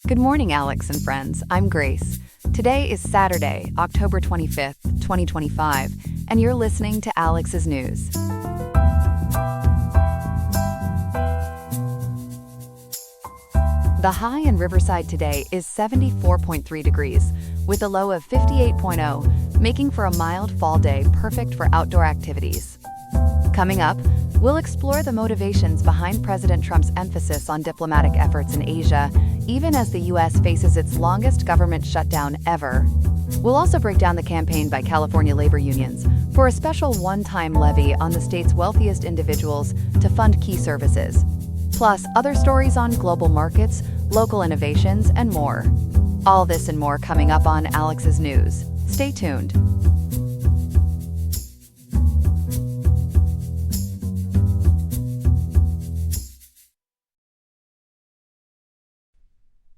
Good morning, Alex and friends. I'm Grace. Today is Saturday, October 25th, 2025, and you're listening to Alex's News. The high in Riverside today is 74.3 degrees, with a low of 58.0, making for a mild fall day perfect for outdoor activities. Coming up, we'll explore the motivations behind President Trump's emphasis on diplomatic efforts in Asia, even as the U.S. faces its longest government shutdown ever. We'll also break down the campaign by California labor unions for a special one-time levy on the state's wealthiest individuals to fund key services. Plus, other stories on global markets, local innovations, and more. All this and more coming up on Alex's News. Stay tuned.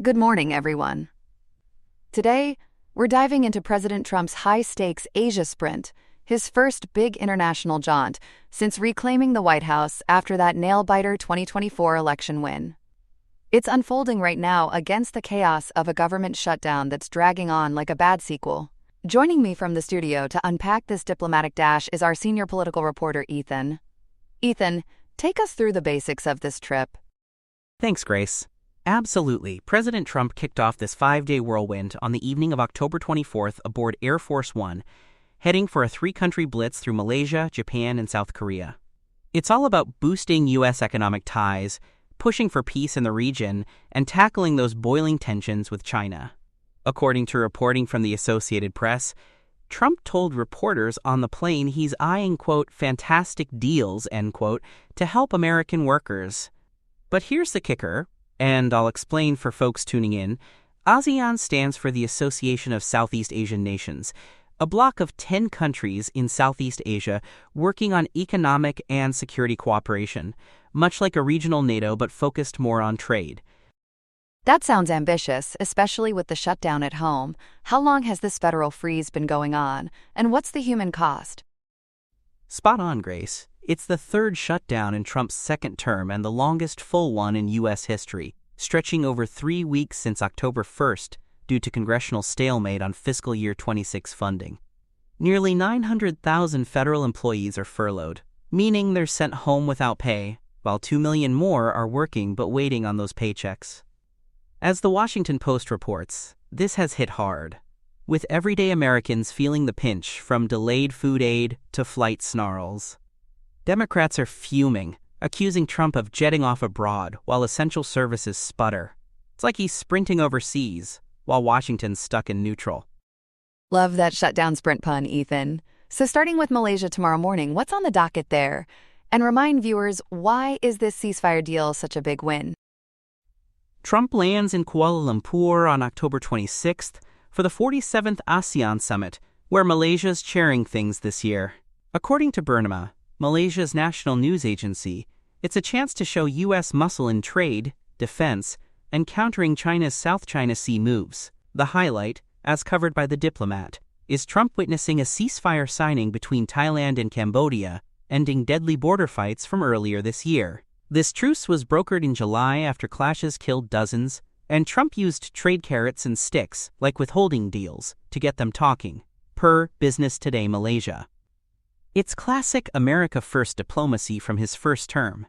Good morning, everyone. Today, we're diving into President Trump's high-stakes Asia sprint, his first big international jaunt since reclaiming the White House after that nail-biter 2024 election win. It's unfolding right now against the chaos of a government shutdown that's dragging on like a bad sequel. Joining me from the studio to unpack this diplomatic dash is our senior political reporter, Ethan. Ethan, take us through the basics of this trip. Thanks, Grace. Absolutely. President Trump kicked off this 5-day whirlwind on the evening of October 24th aboard Air Force One, heading for a 3-country blitz through Malaysia, Japan, and South Korea. It's all about boosting U.S. economic ties, pushing for peace in the region, and tackling those boiling tensions with China. According to reporting from the Associated Press, Trump told reporters on the plane he's eyeing, quote, fantastic deals, end quote, to help American workers. But here's the kicker, and I'll explain for folks tuning in. ASEAN stands for the Association of Southeast Asian Nations, a bloc of 10 countries in Southeast Asia working on economic and security cooperation, much like a regional NATO but focused more on trade. That sounds ambitious, especially with the shutdown at home. How long has this federal freeze been going on, and what's the human cost? Spot on, Grace. It's the third shutdown in Trump's second term and the longest full one in U.S. history, stretching over 3 weeks since October 1st due to congressional stalemate on fiscal year 26 funding. Nearly 900,000 federal employees are furloughed, meaning they're sent home without pay, while 2 million more are working but waiting on those paychecks. As the Washington Post reports, this has hit hard, with everyday Americans feeling the pinch from delayed food aid to flight snarls. Democrats are fuming, accusing Trump of jetting off abroad while essential services sputter. It's like he's sprinting overseas, while Washington's stuck in neutral. Love that shutdown sprint pun, Ethan. So starting with Malaysia tomorrow morning, what's on the docket there? And remind viewers, why is this ceasefire deal such a big win? Trump lands in Kuala Lumpur on October 26th for the 47th ASEAN Summit, where Malaysia's chairing things this year. According to Bernama, Malaysia's national news agency, it's a chance to show U.S. muscle in trade, defense, and countering China's South China Sea moves. The highlight, as covered by The Diplomat, is Trump witnessing a ceasefire signing between Thailand and Cambodia, ending deadly border fights from earlier this year. This truce was brokered in July after clashes killed dozens, and Trump used trade carrots and sticks, like withholding deals, to get them talking, per Business Today Malaysia. It's classic America First diplomacy from his first term.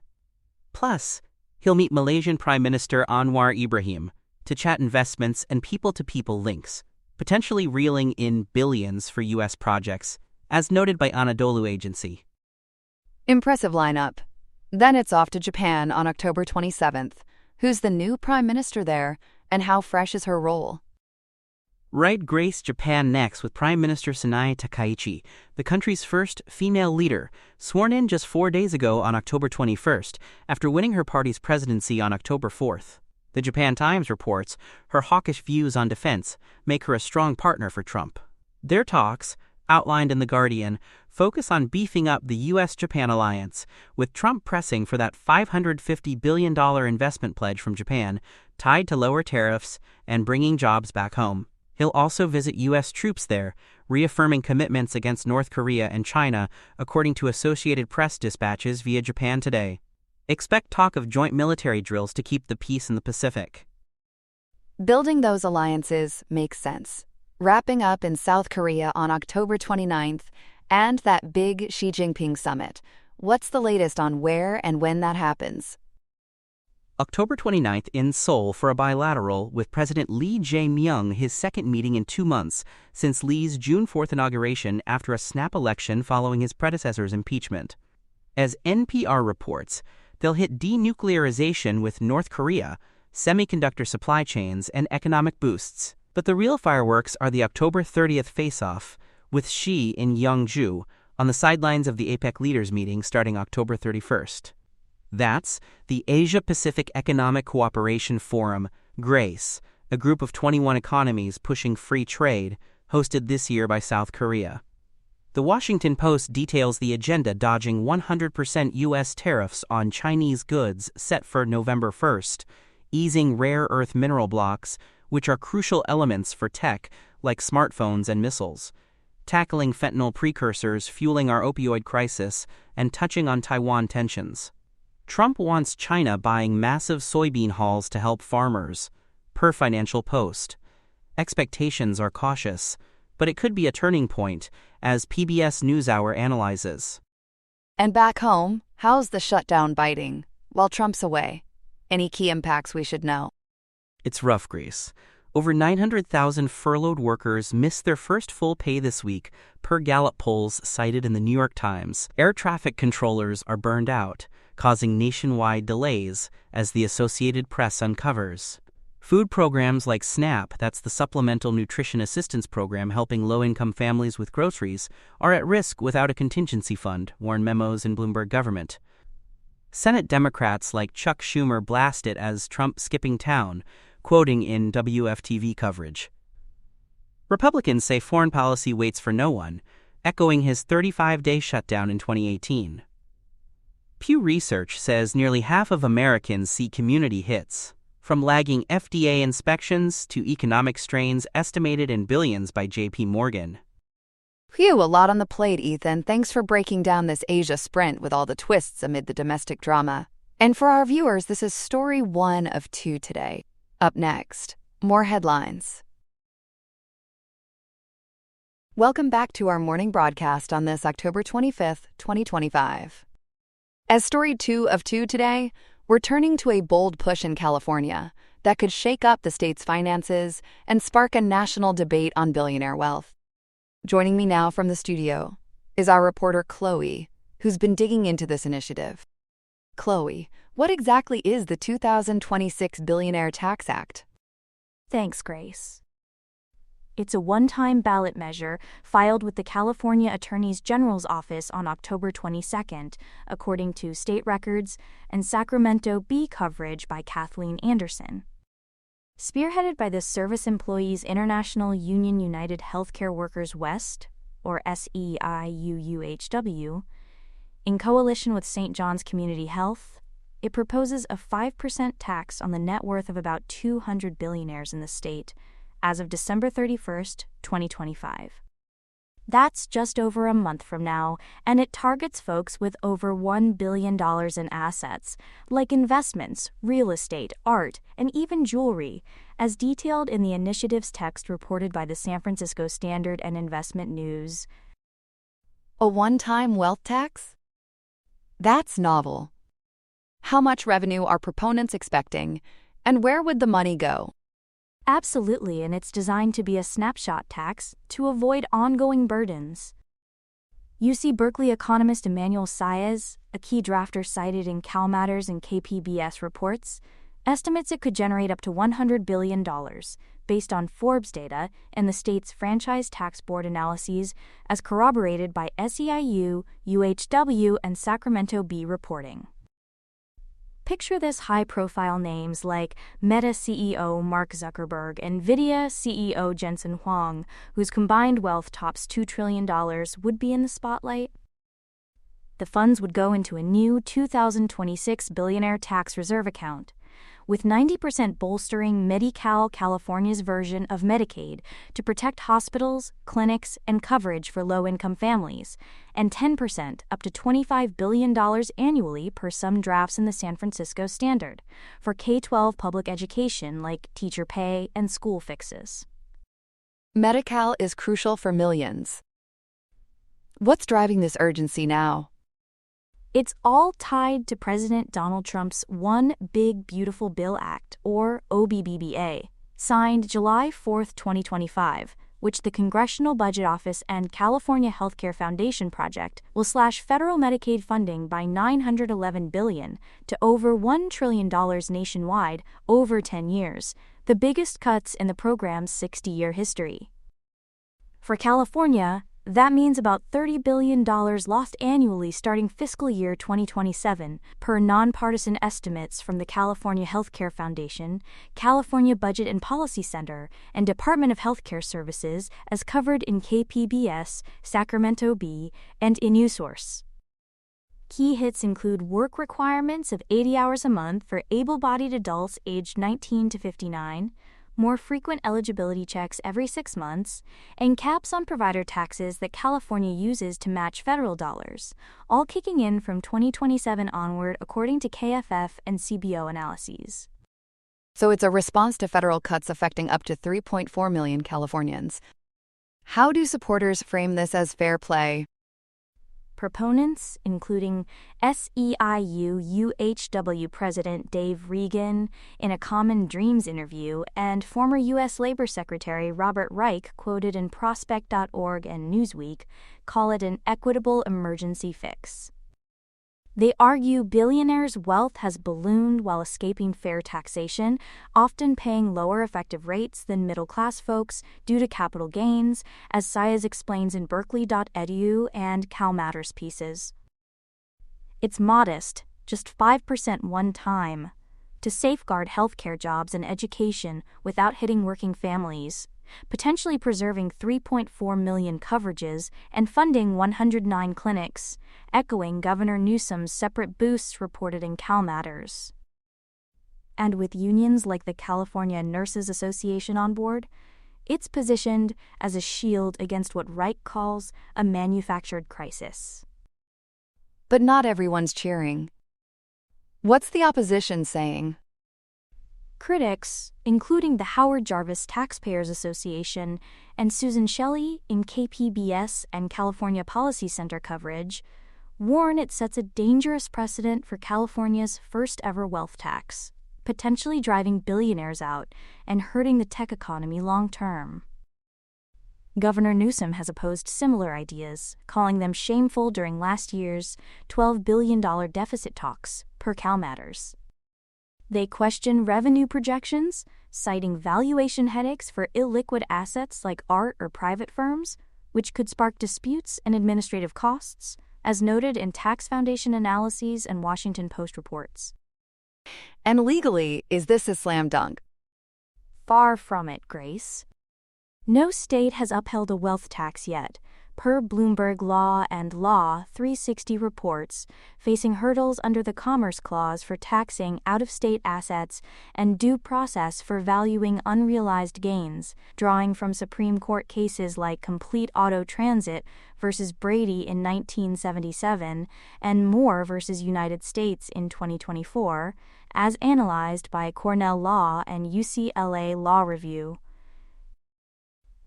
Plus, he'll meet Malaysian Prime Minister Anwar Ibrahim to chat investments and people-to-people links, potentially reeling in billions for U.S. projects, as noted by Anadolu Agency. Impressive lineup. Then it's off to Japan on October 27th. Who's the new prime minister there, and how fresh is her role? Right, Grace, Japan next with Prime Minister Sanae Takaichi, the country's first female leader, sworn in just 4 days ago on October 21st after winning her party's presidency on October 4th. The Japan Times reports her hawkish views on defense make her a strong partner for Trump. Their talks, outlined in The Guardian, focus on beefing up the U.S.-Japan alliance, with Trump pressing for that $550 billion investment pledge from Japan, tied to lower tariffs and bringing jobs back home. He'll also visit U.S. troops there, reaffirming commitments against North Korea and China, according to Associated Press dispatches via Japan Today. Expect talk of joint military drills to keep the peace in the Pacific. Building those alliances makes sense. Wrapping up in South Korea on October 29th and that big Xi Jinping summit. What's the latest on where and when that happens? October 29th in Seoul for a bilateral with President Lee Jae-myung, his second meeting in 2 months since Lee's June 4th inauguration after a snap election following his predecessor's impeachment. As NPR reports, they'll hit denuclearization with North Korea, semiconductor supply chains, and economic boosts. But the real fireworks are the October 30th face-off with Xi in Yeongju on the sidelines of the APEC leaders meeting starting October 31st. That's the Asia-Pacific Economic Cooperation Forum, GRACE, a group of 21 economies pushing free trade, hosted this year by South Korea. The Washington Post details the agenda dodging 100% U.S. tariffs on Chinese goods set for November 1st, easing rare earth mineral blocks, which are crucial elements for tech like smartphones and missiles, tackling fentanyl precursors fueling our opioid crisis, and touching on Taiwan tensions. Trump wants China buying massive soybean hauls to help farmers, per Financial Post. Expectations are cautious, but it could be a turning point, as PBS NewsHour analyzes. And back home, how's the shutdown biting while Trump's away? Any key impacts we should know? It's rough, Greece. Over 900,000 furloughed workers missed their first full pay this week, per Gallup polls cited in the New York Times. Air traffic controllers are burned out, causing nationwide delays, as the Associated Press uncovers. Food programs like SNAP, that's the Supplemental Nutrition Assistance Program helping low-income families with groceries, are at risk without a contingency fund, warn memos in Bloomberg government. Senate Democrats like Chuck Schumer blast it as Trump skipping town, quoting in WFTV coverage. Republicans say foreign policy waits for no one, echoing his 35-day shutdown in 2018. Pew Research says nearly half of Americans see community hits, from lagging FDA inspections to economic strains estimated in billions by J.P. Morgan. Phew, a lot on the plate, Ethan. Thanks for breaking down this Asia sprint with all the twists amid the domestic drama. And for our viewers, this is story 1 of 2 today. Up next, more headlines. Welcome back to our morning broadcast on this October 25th, 2025. As story 2 of 2 today, we're turning to a bold push in California that could shake up the state's finances and spark a national debate on billionaire wealth. Joining me now from the studio is our reporter Chloe, who's been digging into this initiative. Chloe, what exactly is the 2026 Billionaire Tax Act? Thanks, Grace. It's a one-time ballot measure filed with the California Attorney General's office on October 22nd, according to state records and Sacramento Bee coverage by Kathleen Anderson. Spearheaded by the Service Employees International Union United Healthcare Workers West, or SEIUUHW, in coalition with St. John's Community Health, it proposes a 5% tax on the net worth of about 200 billionaires in the state as of December 31st, 2025. That's just over a month from now, and it targets folks with over $1 billion in assets, like investments, real estate, art, and even jewelry, as detailed in the initiative's text reported by the San Francisco Standard and Investment News. A one-time wealth tax? That's novel. How much revenue are proponents expecting, and where would the money go? Absolutely, and it's designed to be a snapshot tax to avoid ongoing burdens. UC Berkeley economist Emmanuel Saez, a key drafter cited in CalMatters and KPBS reports, estimates it could generate up to $100 billion, based on Forbes data and the state's Franchise Tax Board analyses, as corroborated by SEIU, UHW, and Sacramento Bee reporting. Picture this high-profile names like Meta CEO Mark Zuckerberg and NVIDIA CEO Jensen Huang, whose combined wealth tops $2 trillion, would be in the spotlight. The funds would go into a new 2026 Billionaire Tax Reserve account, with 90% bolstering Medi-Cal, California's version of Medicaid, to protect hospitals, clinics, and coverage for low-income families, and 10% up to $25 billion annually per some drafts in the San Francisco Standard, for K-12 public education like teacher pay and school fixes. Medi-Cal is crucial for millions. What's driving this urgency now? It's all tied to President Donald Trump's One Big Beautiful Bill Act, or OBBBA, signed July 4, 2025, which the Congressional Budget Office and California Healthcare Foundation Project will slash federal Medicaid funding by $911 billion to over $1 trillion nationwide over 10 years, the biggest cuts in the program's 60-year history. For California, that means about $30 billion lost annually starting fiscal year 2027, per nonpartisan estimates from the California Healthcare Foundation, California Budget and Policy Center, and Department of Healthcare Services, as covered in KPBS, Sacramento Bee, and InUSource. Key hits include work requirements of 80 hours a month for able-bodied adults aged 19 to 59, more frequent eligibility checks every 6 months, and caps on provider taxes that California uses to match federal dollars, all kicking in from 2027 onward according to KFF and CBO analyses. So it's a response to federal cuts affecting up to 3.4 million Californians. How do supporters frame this as fair play? Proponents, including SEIU UHW President Dave Regan in a Common Dreams interview, and former U.S. Labor Secretary Robert Reich, quoted in Prospect.org and Newsweek, call it an equitable emergency fix. They argue billionaires' wealth has ballooned while escaping fair taxation, often paying lower effective rates than middle-class folks due to capital gains, as Saez explains in Berkeley.edu and Cal Matters pieces. It's modest, just 5% one time, to safeguard healthcare jobs and education without hitting working families, potentially preserving 3.4 million coverages and funding 109 clinics, echoing Governor Newsom's separate boosts reported in Cal Matters. And with unions like the California Nurses Association on board, it's positioned as a shield against what Reich calls a manufactured crisis. But not everyone's cheering. What's the opposition saying? Critics, including the Howard Jarvis Taxpayers Association and Susan Shelley in KPBS and California Policy Center coverage, warn it sets a dangerous precedent for California's first-ever wealth tax, potentially driving billionaires out and hurting the tech economy long-term. Governor Newsom has opposed similar ideas, calling them shameful during last year's $12 billion deficit talks, per Cal Matters. They question revenue projections, citing valuation headaches for illiquid assets like art or private firms, which could spark disputes and administrative costs, as noted in Tax Foundation analyses and Washington Post reports. And legally, is this a slam dunk? Far from it, Grace. No state has upheld a wealth tax yet, per Bloomberg Law and Law 360 reports, facing hurdles under the Commerce Clause for taxing out-of-state assets and due process for valuing unrealized gains, drawing from Supreme Court cases like Complete Auto Transit versus Brady in 1977 and Moore versus United States in 2024, as analyzed by Cornell Law and UCLA Law Review.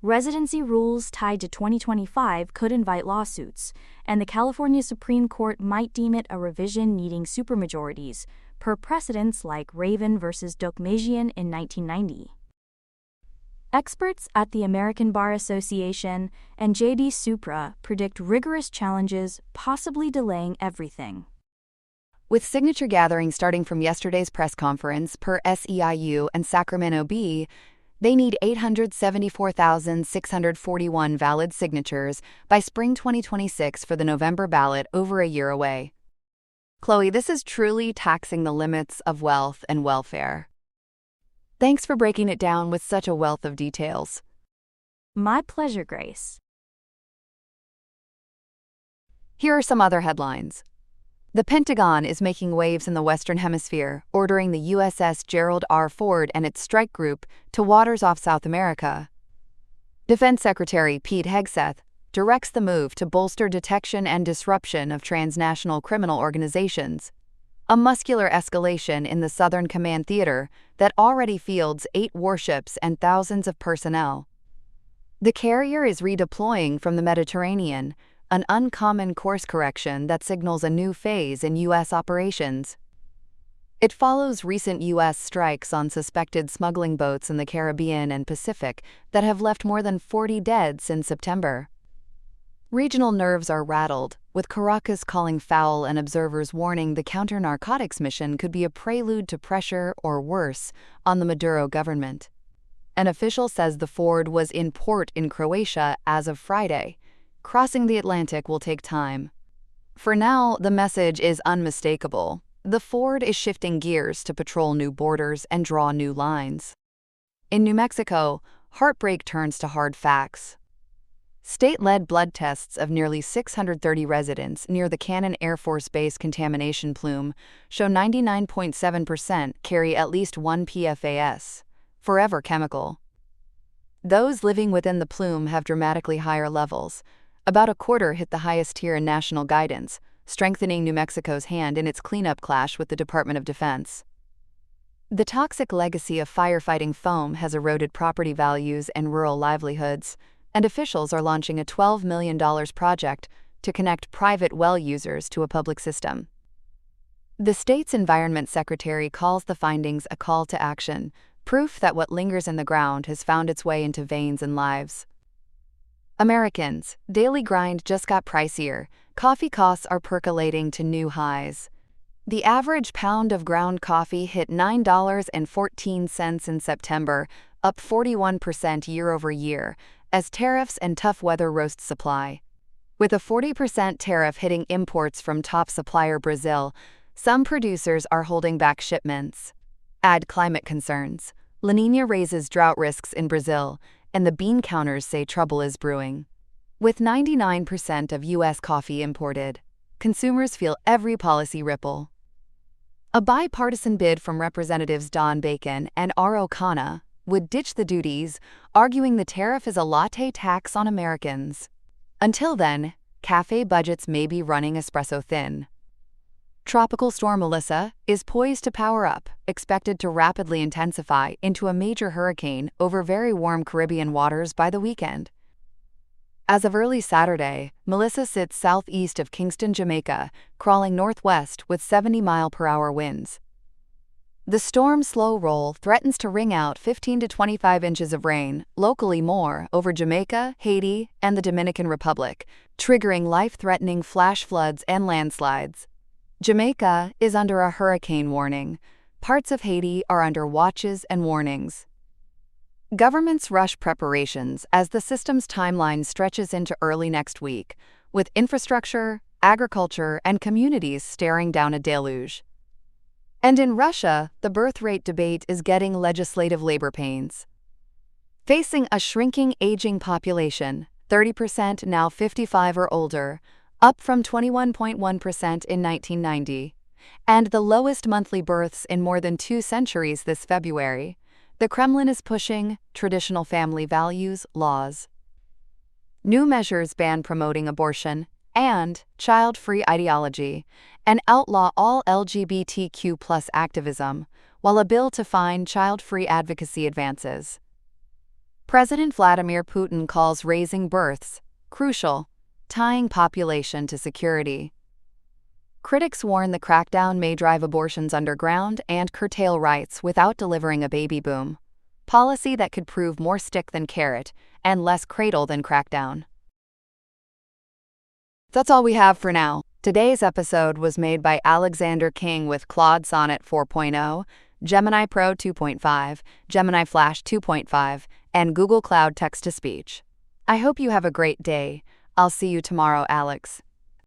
Residency rules tied to 2025 could invite lawsuits, and the California Supreme Court might deem it a revision needing supermajorities, per precedents like Raven versus Dokmejian in 1990. Experts at the American Bar Association and J.D. Supra predict rigorous challenges, possibly delaying everything. With signature gatherings starting from yesterday's press conference, per SEIU and Sacramento Bee, they need 874,641 valid signatures by spring 2026 for the November ballot, over a year away. Chloe, this is truly taxing the limits of wealth and welfare. Thanks for breaking it down with such a wealth of details. My pleasure, Grace. Here are some other headlines. The Pentagon is making waves in the Western Hemisphere, ordering the USS Gerald R. Ford and its strike group to waters off South America. Defense Secretary Pete Hegseth directs the move to bolster detection and disruption of transnational criminal organizations, a muscular escalation in the Southern Command Theater that already fields 8 warships and thousands of personnel. The carrier is redeploying from the Mediterranean, an uncommon course correction that signals a new phase in U.S. operations. It follows recent U.S. strikes on suspected smuggling boats in the Caribbean and Pacific that have left more than 40 dead since September. Regional nerves are rattled, with Caracas calling foul and observers warning the counter-narcotics mission could be a prelude to pressure, or worse, on the Maduro government. An official says the Ford was in port in Croatia as of Friday. Crossing the Atlantic will take time. For now, the message is unmistakable. The Ford is shifting gears to patrol new borders and draw new lines. In New Mexico, heartbreak turns to hard facts. State-led blood tests of nearly 630 residents near the Cannon Air Force Base contamination plume show 99.7% carry at least one PFAS, forever chemical. Those living within the plume have dramatically higher levels. About a quarter hit the highest tier in national guidance, strengthening New Mexico's hand in its cleanup clash with the Department of Defense. The toxic legacy of firefighting foam has eroded property values and rural livelihoods, and officials are launching a $12 million project to connect private well users to a public system. The state's environment secretary calls the findings a call to action, proof that what lingers in the ground has found its way into veins and lives. Americans, daily grind just got pricier. Coffee costs are percolating to new highs. The average pound of ground coffee hit $9.14 in September, up 41% year over year, as tariffs and tough weather roast supply. With a 40% tariff hitting imports from top supplier Brazil, some producers are holding back shipments. Add climate concerns. La Niña raises drought risks in Brazil, and the bean counters say trouble is brewing. With 99% of U.S. coffee imported, consumers feel every policy ripple. A bipartisan bid from Representatives Don Bacon and R. O'Connor would ditch the duties, arguing the tariff is a latte tax on Americans. Until then, cafe budgets may be running espresso thin. Tropical storm Melissa is poised to power up, expected to rapidly intensify into a major hurricane over very warm Caribbean waters by the weekend. As of early Saturday, Melissa sits southeast of Kingston, Jamaica, crawling northwest with 70-mile-per-hour winds. The storm's slow roll threatens to wring out 15 to 25 inches of rain, locally more, over Jamaica, Haiti, and the Dominican Republic, triggering life-threatening flash floods and landslides. Jamaica is under a hurricane warning. Parts of Haiti are under watches and warnings. Governments rush preparations as the system's timeline stretches into early next week, with infrastructure, agriculture, and communities staring down a deluge. And in Russia, the birth rate debate is getting legislative labor pains. Facing a shrinking aging population, 30% now 55 or older, up from 21.1% in 1990, and the lowest monthly births in more than 2 centuries this February, the Kremlin is pushing traditional family values laws. New measures ban promoting abortion and child-free ideology, and outlaw all LGBTQ+ activism, while a bill to fine child-free advocacy advances. President Vladimir Putin calls raising births crucial, tying population to security. Critics warn the crackdown may drive abortions underground and curtail rights without delivering a baby boom, policy that could prove more stick than carrot and less cradle than crackdown. That's all we have for now. Today's episode was made by Alexander King with Claude Sonnet 4.0, Gemini Pro 2.5, Gemini Flash 2.5, and Google Cloud Text-to-Speech. I hope you have a great day. I'll see you tomorrow, Alex.